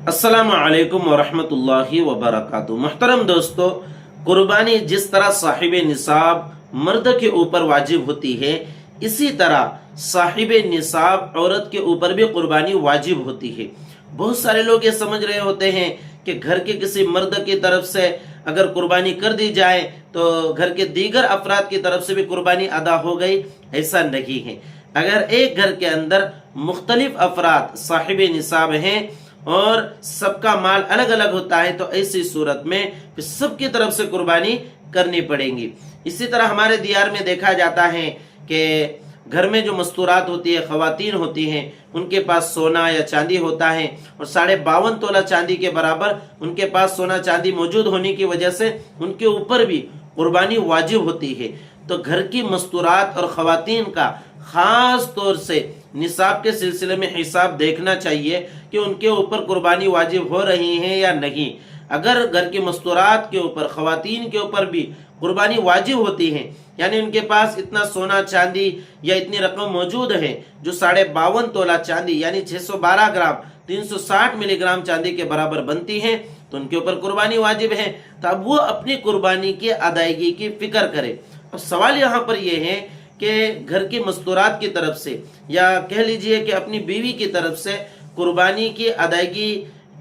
अस्सलामु अलैकुम वरहमतुल्लाहि वबरकातुहू। मुहतरम दोस्तों, कुर्बानी जिस तरह साहिब निसाब मर्द के ऊपर वाजिब होती है, इसी तरह साहिब निसाब औरत के ऊपर भी कुर्बानी वाजिब होती है। बहुत सारे लोग ये समझ रहे होते हैं कि घर के किसी मर्द की तरफ से अगर कुर्बानी कर दी जाए तो घर के दीगर अफराद की तरफ से भी कुर्बानी अदा हो गई। ऐसा नहीं है। अगर एक घर के अंदर मुख्तलिफ अफराद साहिब निसाब हैं और सबका माल अलग अलग होता है, तो ऐसी सूरत में फिर सबकी तरफ से कुर्बानी करनी पड़ेगी। इसी तरह हमारे दियार में देखा जाता है कि घर में जो मस्तूरात होती है, खवातीन होती हैं, उनके पास सोना या चांदी होता है और 52.5 तोला चांदी के बराबर उनके पास सोना चांदी मौजूद होने की वजह से उनके ऊपर भी कुर्बानी वाजिब होती है। तो घर की मस्तूरात और खवातीन का खास तौर से निसाब के सिलसिले में हिसाब देखना चाहिए कि उनके ऊपर कुर्बानी वाजिब हो रही है या नहीं। अगर घर की मस्तूरात के ऊपर, खवातीन के ऊपर भी कुर्बानी वाजिब होती है, यानी उनके पास इतना सोना चांदी या इतनी रकम मौजूद है जो 52.5 तोला चांदी यानी 612 ग्राम 360 मिलीग्राम चांदी के बराबर बनती है, तो उनके ऊपर कुर्बानी वाजिब है। तो अब वो अपनी कुर्बानी की अदायगी की फिक्र करे। अब सवाल यहाँ पर यह है कि घर की मस्तूरात की तरफ से या कह लीजिए कि अपनी बीवी की तरफ से कुर्बानी की अदायगी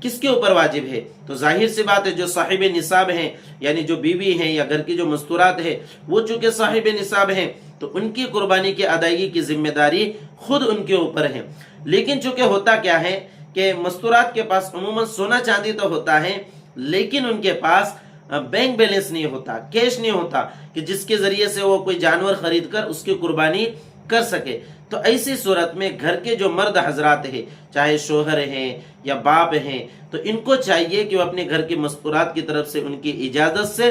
किसके ऊपर वाजिब है? तो जाहिर सी बात है, जो साहिब निसाब हैं, यानी जो बीवी हैं या घर की जो मस्तूरात है, वो चूंकि साहिब निसाब हैं तो उनकी कुर्बानी की अदायगी की जिम्मेदारी खुद उनके ऊपर है। लेकिन चूंकि होता क्या है कि मस्तूरात के पास अमूमन सोना चांदी तो होता है, लेकिन उनके पास बैंक बैलेंस नहीं होता, कैश नहीं होता कि जिसके जरिए से वो कोई जानवर खरीद कर उसकी कुर्बानी कर सके। तो ऐसी सूरत में घर के जो मर्द हजरात हैं, चाहे शोहर हैं या बाप हैं, तो इनको चाहिए कि वो अपने घर की मस्तूरात की तरफ से उनकी इजाजत से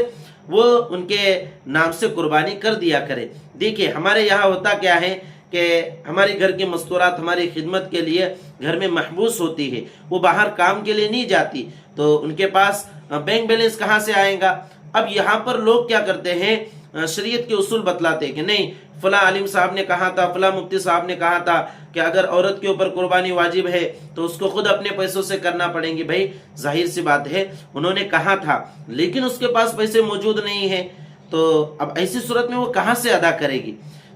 वो उनके नाम से कुर्बानी कर दिया करे। देखिए, हमारे यहाँ होता क्या है कि हमारी घर की मस्तूरात हमारी खिदमत के लिए घर में महबूस होती है, वो बाहर काम के लिए नहीं जाती, तो उनके पास बैंक बैलेंस कहाँ से आएगा? अब यहाँ पर लोग क्या करते हैं, शरीयत के उसूल बतलाते हैं कि नहीं, फला आलिम साहब ने कहा था, फला मुफ्ती साहब ने कहा था कि अगर औरत के ऊपर कुर्बानी वाजिब है तो उसको खुद अपने पैसों से करना पड़ेगी। भाई जाहिर सी बात है, उन्होंने कहा था लेकिन उसके पास पैसे मौजूद नहीं है, तो अब ऐसी सूरत में वो कहाँ से अदा करेगी?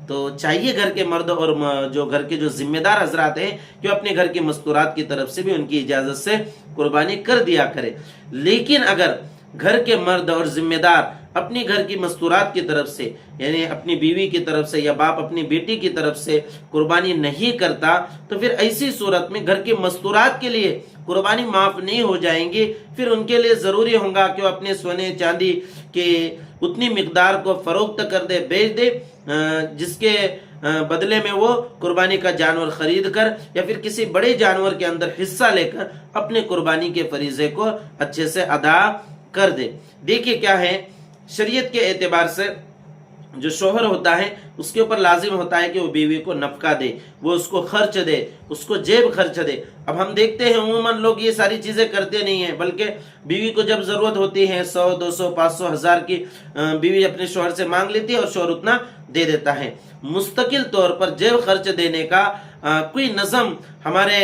तो चाहिए घर के मर्द और जो घर के जो जिम्मेदार हजरात हैं कि अपने घर की मस्तूरात की तरफ से भी उनकी इजाजत से कुर्बानी कर दिया करे। लेकिन अगर घर के मर्द और जिम्मेदार अपनी घर की मस्तूरात की तरफ से, यानी अपनी बीवी की तरफ से या बाप अपनी बेटी की तरफ से कुर्बानी नहीं करता, तो फिर ऐसी सूरत में घर की मस्तूरात के लिए कुर्बानी माफ नहीं हो जाएंगी। फिर उनके लिए जरूरी होगा कि वो अपने सोने चांदी के उतनी मिकदार को फरोख्त कर दे, बेच दे, जिसके बदले में वो कुर्बानी का जानवर खरीद कर या फिर किसी बड़े जानवर के अंदर हिस्सा लेकर अपने कुर्बानी के फरीजे को अच्छे से अदा कर दे। देखिए क्या है, शरीयत के एतबार से जो शोहर होता है उसके ऊपर लाजिम होता है कि वो बीवी को नफका दे, वो उसको खर्च दे, उसको जेब खर्च दे। अब हम देखते हैं उमूमन लोग ये सारी चीजें करते नहीं हैं, बल्कि बीवी को जब जरूरत होती है 100, 200, 500, 1000 की बीवी अपने शोहर से मांग लेती है और शोहर उतना दे देता है। मुस्तकिल तौर पर जेब खर्च देने का कोई नज़म हमारे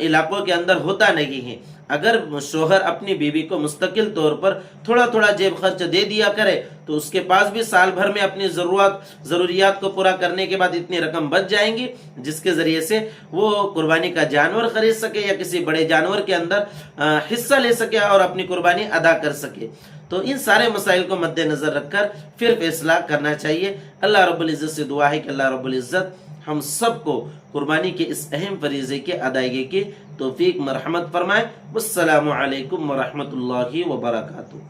इलाकों के अंदर होता नहीं है। अगर शोहर अपनी बीवी को मुस्तकिल तौर पर थोड़ा थोड़ा जेब खर्च दे दिया करे तो उसके पास भी साल भर में अपनी जरूरियात को पूरा करने के बाद इतनी रकम बच जाएंगी जिसके जरिए से वो कुर्बानी का जानवर खरीद सके या किसी बड़े जानवर के अंदर हिस्सा ले सके और अपनी कुर्बानी अदा कर सके। तो इन सारे मसाइल को मद्देनजर रखकर फिर फैसला करना चाहिए। अल्लाह रब्बुल इज्जत से दुआ है कि अल्लाह रब्बुल इज्जत हम सबको कुर्बानी के इस अहम फरीजे के अदायगी की तौफीक मरहमत फरमाए। वस्सलामु अलैकुम वरहमतुल्लाहि वबरकातुहू।